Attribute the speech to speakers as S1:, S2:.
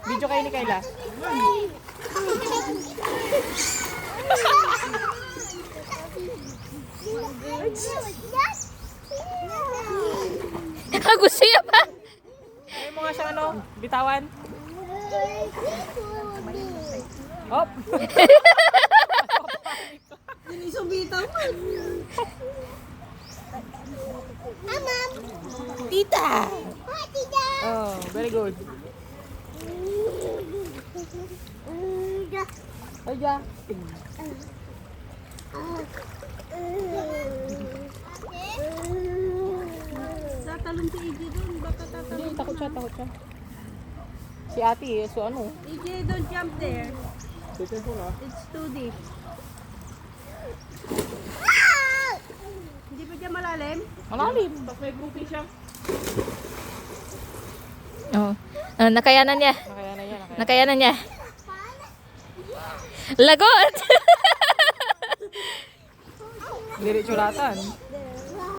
S1: Video kayo ni Kayla.
S2: Gusto niya pa.
S1: Ayaw mo nga siyang ano, bitawan. Hop!
S2: Tita.
S1: Oh, very good. Ayan.
S3: Tatalon si EJ doon. Baka tatalon.
S1: Hindi, takot siya, takot siya. Si ate, so ano?
S3: EJ, don't jump there. It's too deep. Hindi pa dyan malalim?
S1: Malalim. Tapos may groupie siya.
S2: Oh. Nakayanan niya.
S1: Nakaya na yan, nakaya.
S2: Nakayanan niya. Lagot.
S1: Diretsuratan.